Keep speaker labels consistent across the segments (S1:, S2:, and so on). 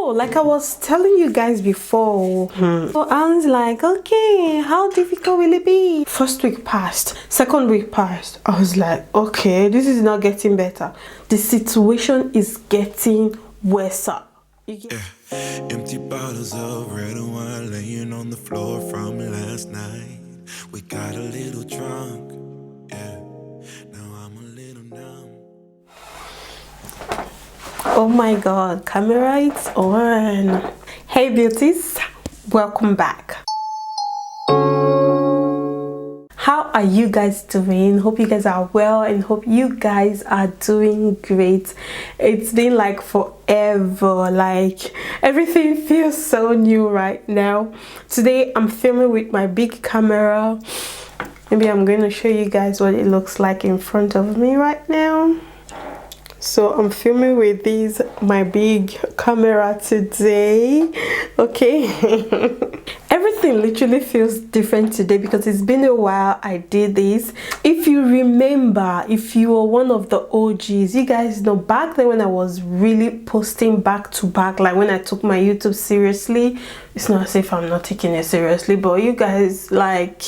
S1: So like I was telling you guys before, so I was like, okay, how difficult will it be? First week passed, second week passed. I was like, okay, this is not getting better. The situation is getting worse.
S2: Empty bottles of red wine laying on the floor from last night. We got a little drunk, yeah. Now I'm a little numb.
S1: Oh my god, camera is on. Hey beauties, welcome back. How are you guys doing? Hope you guys are well and hope you guys are doing great. It's been like forever, like everything feels so new right now. Today I'm filming with my big camera. Maybe I'm going to show you guys what it looks like in front of me right now. So I'm filming with my big camera today. Okay. Everything literally feels different today because it's been a while I did this. If you remember, if you were one of the OGs, you guys know back then when I was really posting back to back, like when I took my YouTube seriously. It's not as if I'm not taking it seriously, but you guys, like,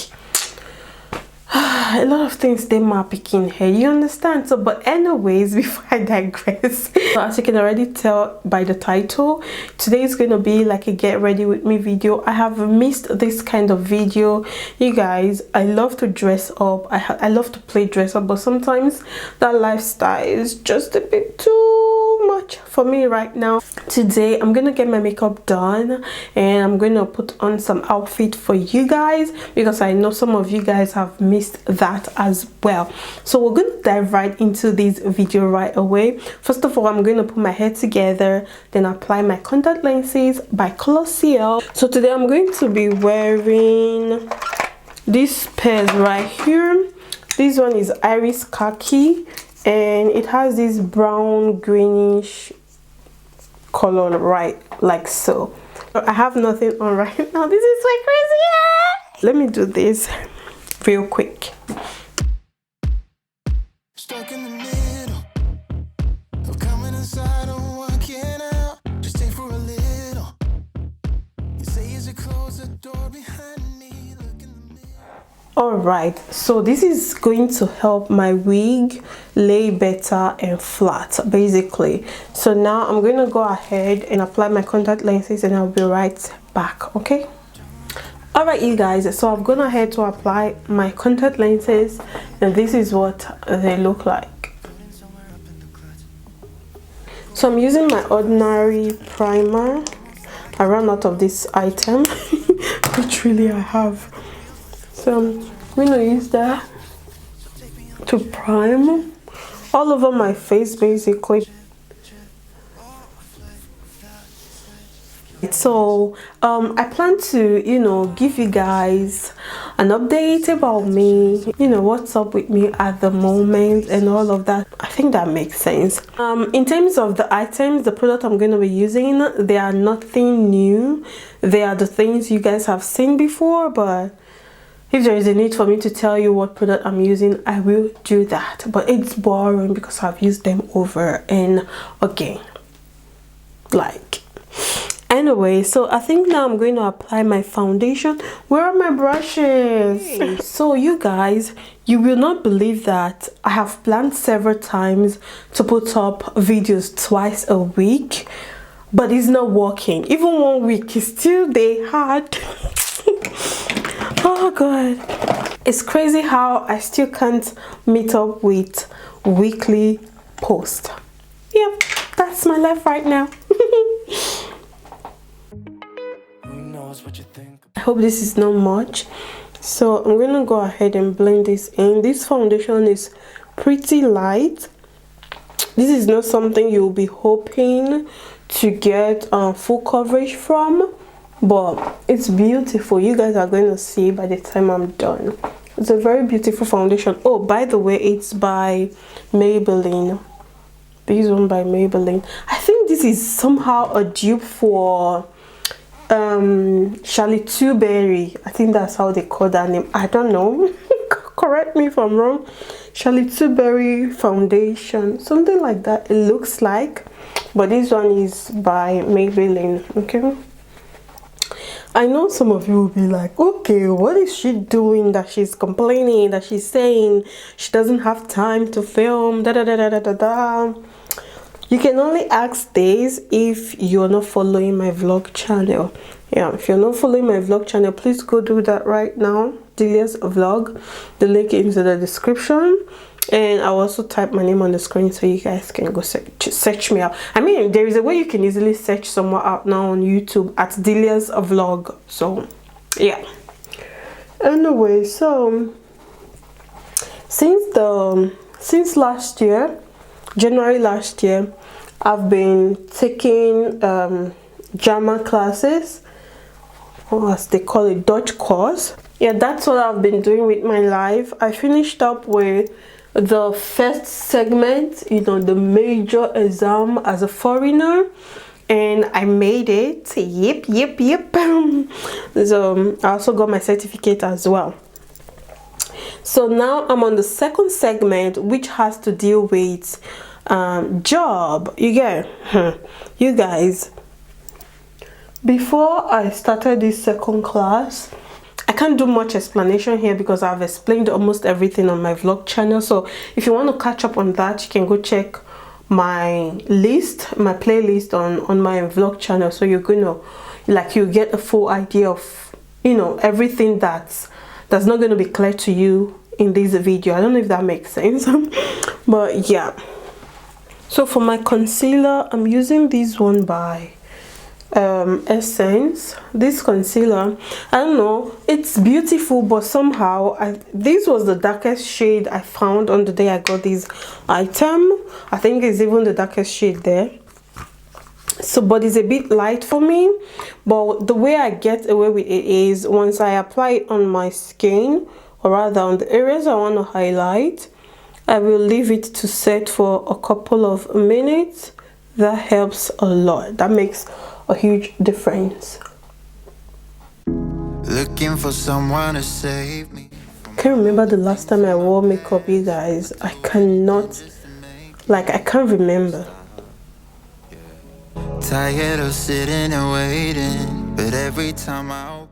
S1: a lot of things they might picking here, you understand? So but anyways, before I digress, so as you can already tell by the title, today is going to be like a get ready with me video. I have missed this kind of video, you guys. I love to dress up, I love to play dress up, but sometimes that lifestyle is just a bit too much for me right now. Today I'm gonna get my makeup done and I'm gonna put on some outfit for you guys because I know some of you guys have missed that as well. So we're going to dive right into this video right away. First of all, I'm going to put my hair together, then apply my contact lenses by Color CL. So today I'm going to be wearing these pairs right here. This one is Iris Khaki and it has this brown greenish color, right, like so. I have nothing on right now. This is so crazy. Let me do this real quick.
S2: Stuck in the middle of coming inside and walking out. Just stay for a little. You say as you close the door behind me, look in the mirror.
S1: Alright, so this is going to help my wig lay better and flat basically. So now I'm going to go ahead and apply my contact lenses and I'll be right back, okay? Alright you guys, so I've gone ahead to apply my contact lenses and this is what they look like. So I'm using my ordinary primer. I ran out of this item, which really I have. So I'm going to use that to prime all over my face basically. So I plan to, you know, give you guys an update about me, you know, what's up with me at the moment and all of that. I think that makes sense. In terms of the items, the product I'm going to be using, they are nothing new. They are the things you guys have seen before, but if there is a need for me to tell you what product I'm using, I will do that. But it's boring because I've used them over and again. Like, anyway, so I think now I'm going to apply my foundation. Where are my brushes? So you guys, you will not believe that I have planned several times to put up videos twice a week, but it's not working. Even 1 week is still hard. Oh god, it's crazy how I still can't meet up with weekly post. Yep, that's my life right now. I hope this is not much. So I'm gonna go ahead and blend this in. This foundation is pretty light. This is not something you'll be hoping to get full coverage from, but it's beautiful. You guys are going to see by the time I'm done. It's a very beautiful foundation. Oh, by the way, it's by Maybelline. This one by Maybelline. I think this is somehow a dupe for Charlie Berry. I think that's how they call that name. I don't know. Correct me if I'm wrong. Charlie Berry foundation, something like that it looks like. but this one is by Maybelline. Okay, I know some of you will be like, okay, what is she doing that she's complaining, that she's saying she doesn't have time to film, da da da da da da da. You can only ask this if you're not following my vlog channel. Yeah, if you're not following my vlog channel, please go do that right now. Dilias vlog, the link is in the description, and I'll also type my name on the screen so you guys can go search me out. I mean, there is a way you can easily search someone out now on YouTube at Dilias vlog. So yeah, anyway, so since last year, January last year, I've been taking German classes, or as they call it, Dutch course. Yeah, that's what I've been doing with my life. I finished up with the first segment, you know, the major exam as a foreigner, and I made it. Yep. So I also got my certificate as well. So now I'm on the second segment, which has to deal with job. You get you guys, before I started this second class, I can't do much explanation here because I've explained almost everything on my vlog channel. So if you want to catch up on that, you can go check my playlist on my vlog channel, so you're gonna, like, you get a full idea of, you know, everything that's not going to be clear to you in this video. I don't know if that makes sense. But yeah, so for my concealer, I'm using this one by Essence. This concealer, I don't know, it's beautiful, but somehow this was the darkest shade I found on the day I got this item. I think it's even the darkest shade there. So, but it's a bit light for me. But the way I get away with it is, once I apply it on my skin, or rather on the areas I want to highlight, I will leave it to set for a couple of minutes. That helps a lot. That makes a huge difference.
S2: Looking for someone to save me.
S1: I can't remember the last time I wore makeup, you guys. I can't remember.
S2: Tired of sitting and waiting, but every time I...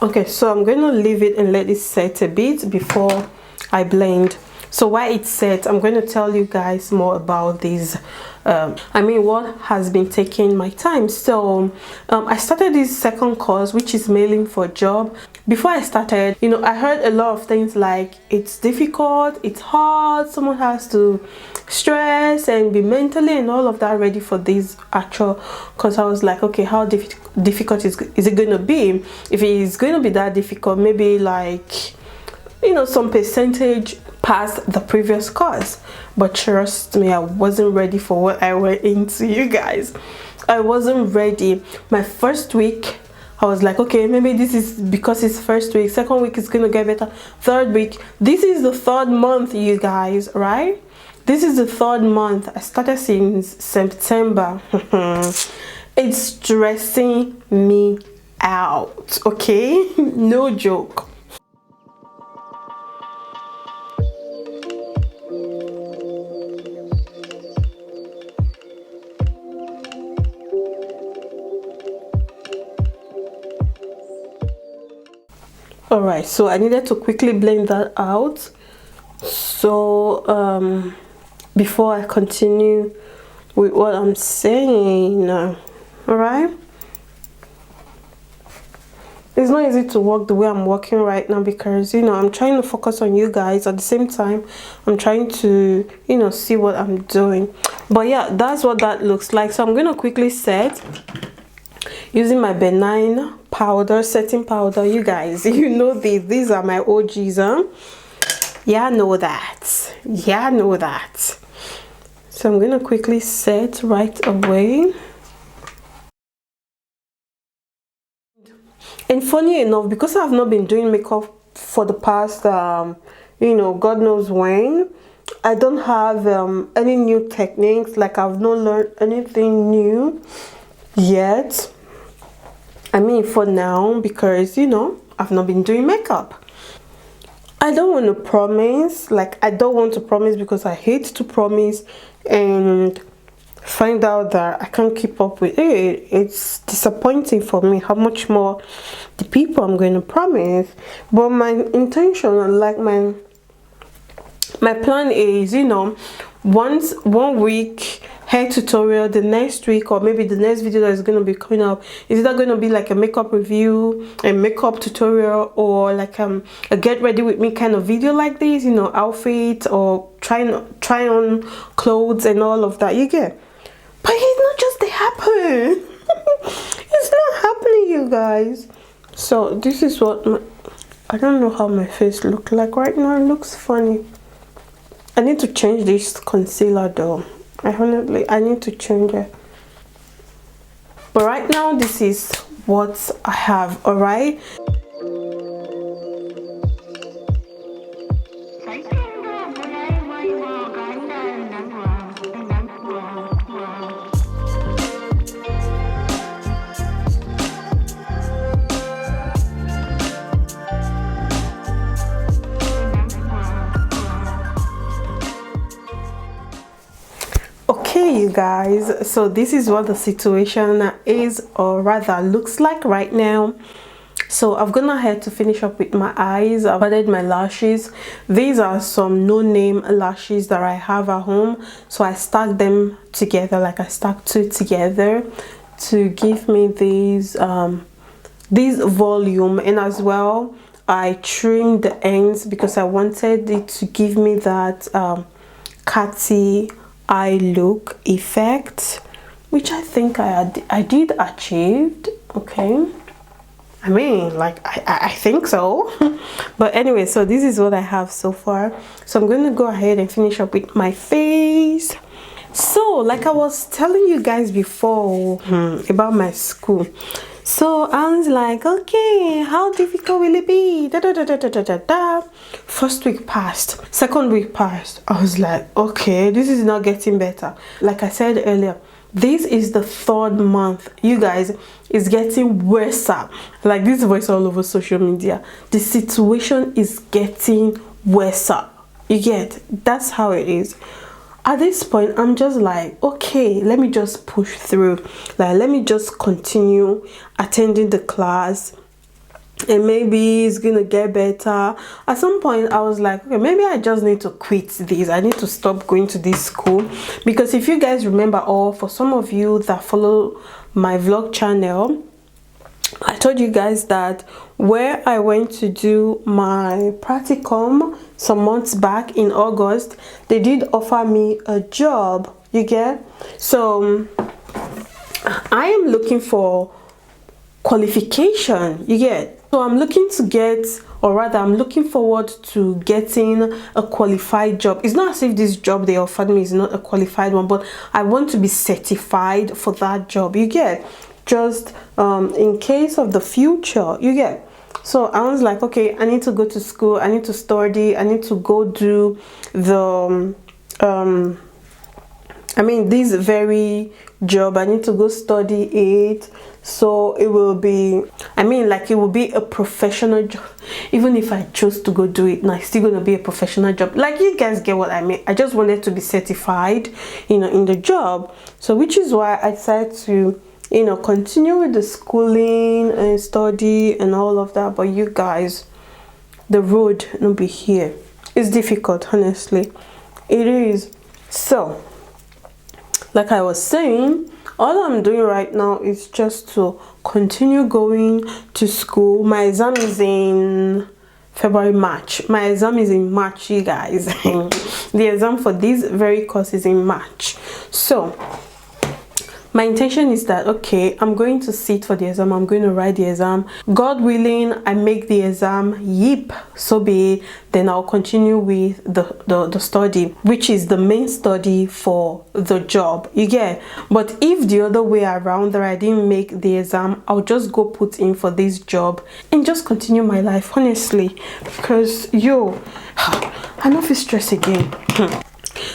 S1: Okay, so I'm going to leave it and let it set a bit before I blend. So while it's set, I'm going to tell you guys more about this. What has been taking my time. So I started this second course, which is mailing for a job. Before I started, you know, I heard a lot of things like it's difficult, it's hard, someone has to stress and be mentally and all of that ready for this actual course. I was like, okay, how difficult is it going to be? If it is going to be that difficult, maybe like, you know, some percentage past the previous course. But trust me, I wasn't ready for what I went into, you guys. I wasn't ready. My first week, I was like, okay, maybe this is because it's first week. Second week is gonna get better. Third week, this is the third month, you guys, right? This is the third month. I started since September. It's stressing me out, okay? No joke. Alright, so I needed to quickly blend that out. So before I continue with what I'm saying, alright, it's not easy to work the way I'm working right now because, you know, I'm trying to focus on you guys. At the same time, I'm trying to, you know, see what I'm doing. But yeah, that's what that looks like. So I'm going to quickly set using my benign powder, setting powder. You guys, you know these are my OGs, huh? Yeah, I know that. Yeah, I know that. So I'm gonna quickly set right away. And funny enough, because I've not been doing makeup for the past you know, God knows when, I don't have any new techniques. Like, I've not learned anything new yet. I mean, for now, because, you know, I've not been doing makeup. I don't want to promise. Like, I don't want to promise because I hate to promise and find out that I can't keep up with it, it's disappointing for me. How much more the people I'm going to promise? But my intention, like my plan is, you know, once 1 week hair tutorial, the next week or maybe the next video that is going to be coming up is either going to be like a makeup review, a makeup tutorial, or like a get ready with me kind of video like this, you know, outfit or try on clothes and all of that, you get. But it's not just to happen. It's not happening, you guys. So this is what I don't know how my face looks like right now. It looks funny. I need to change this concealer though. I need to change it. But right now, this is what I have, alright? Okay, you guys, so this is what the situation is, or rather looks like right now. So I've gone ahead to finish up with my eyes. I've added my lashes. These are some no-name lashes that I have at home, so I stacked them together, like I stacked two together to give me this volume. And as well, I trimmed the ends because I wanted it to give me that catty eye look effect, which I think I did achieve. Okay, I mean, like I think so. But anyway, so this is what I have so far. So I'm going to go ahead and finish up with my face. So like I was telling you guys before about my school, so I was like, okay, how difficult will it be? First week passed, second week passed. I was like, okay, this is not getting better. Like I said earlier, this is the third month, you guys. It's getting worse. Like this voice all over social media, the situation is getting worse. You get, that's how it is. At this point, I'm just like, okay, let me just push through. Like, let me just continue attending the class, and maybe it's gonna get better. At some point, I was like, okay, maybe I just need to quit this. I need to stop going to this school. Because if you guys remember, or for some of you that follow my vlog channel, I told you guys that where I went to do my practicum some months back in August, they did offer me a job, you get. So I am looking for qualification, you get. So I'm looking to get, or rather I'm looking forward to getting a qualified job. It's not as if this job they offered me is not a qualified one, but I want to be certified for that job, you get. Just in case of the future, you get. So I was like, okay, I need to go to school, I need to study, I need to go do the I mean this very job, I need to go study it. So it will be, I mean, like it will be a professional job. Even if I chose to go do it now, it's still going to be a professional job. Like, you guys get what I mean. I just wanted to be certified, you know, in the job. So which is why I decided to, you know, continue with the schooling and study and all of that. But you guys, the road will be here. It's difficult, honestly. It is. So like I was saying, all I'm doing right now is just to continue going to school. My exam is in March. My exam is in March, you guys. The exam for this very course is in March. So my intention is that, okay, I'm going to sit for the exam, I'm going to write the exam. God willing, I make the exam, yip, so be it. Then I'll continue with the study, which is the main study for the job, you get. But if the other way around, that I didn't make the exam, I'll just go put in for this job and just continue my life, honestly. Because I don't feel stressed again.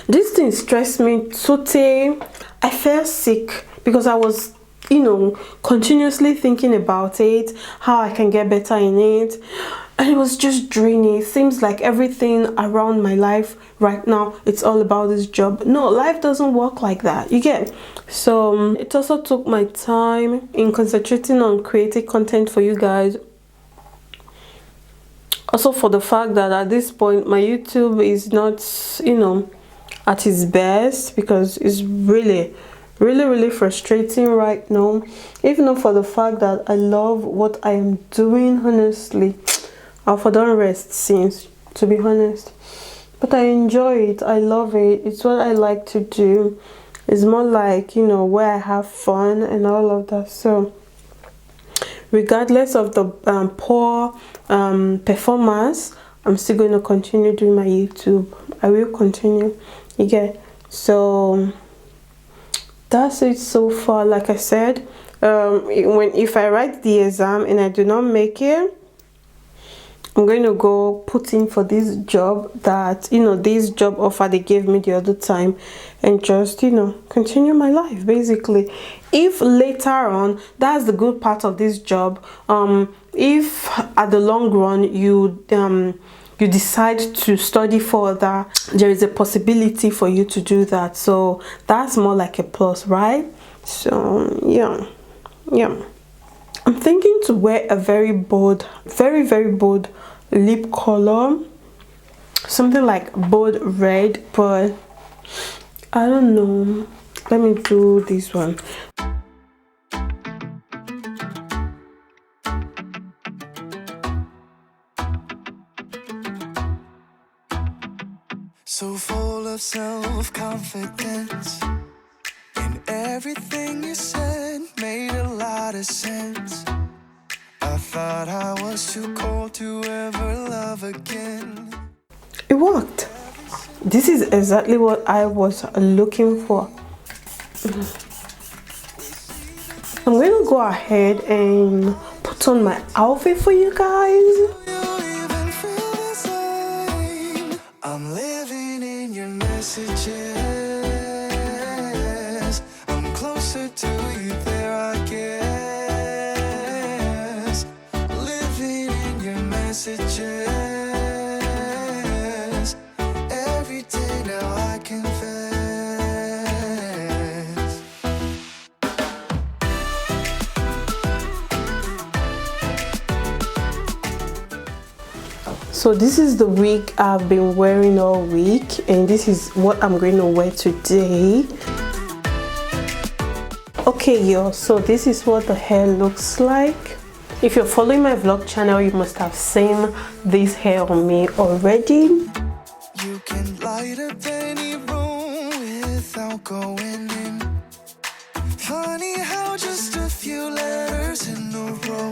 S1: This thing stressed me today. I felt sick because I was, you know, continuously thinking about it, how I can get better in it. and it was just draining. It seems like everything around my life right now, it's all about this job. No, life doesn't work like that, you get. So it also took my time in concentrating on creating content for you guys. Also for the fact that at this point my YouTube is not, you know, at its best, because it's really frustrating right now. Even for the fact that I love what I am doing, honestly, I've done rest since, to be honest, but I enjoy it. I love it. It's what I like to do. It's more like, you know, where I have fun and all of that. So regardless of the poor performance, I'm still going to continue doing my YouTube. I will continue, you get. So that's it so far. Like I said, if I write the exam and I do not make it, I'm going to go put in for this job that, you know, this job offer they gave me the other time, and just, you know, continue my life basically. If later on, that's the good part of this job, if at the long run you decide to study further, there is a possibility for you to do that. So that's more like a plus, right? So yeah, I'm thinking to wear a very bold, very bold lip color, something like bold red, but I don't know. Let me do this one.
S2: So full of self-confidence, and everything you said made a lot of sense. I thought I was too cold to ever love again.
S1: It worked. This is exactly what I was looking for. I'm going to go ahead and put on my outfit for you guys.
S2: I'm living in your messages. I'm closer to you there, I guess. Living in your messages. Every day now I confess.
S1: So this is the wig I've been wearing all week, and this is what I'm going to wear today. Okay y'all, so this is what the hair looks like. If you're following my vlog channel, you must have seen this hair on me already.
S2: You can light up any room without going in. Funny how just a few letters in a row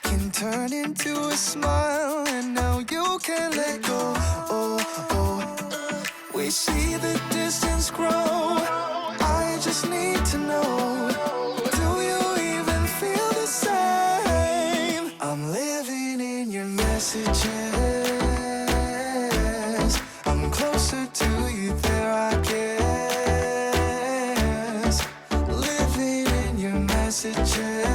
S2: can turn into a smile, and now you can't let go. Oh, oh. We see the distance grow. I just need to know, do you even feel the same? I'm living in your messages. I'm closer to you there, I guess. Living in your messages.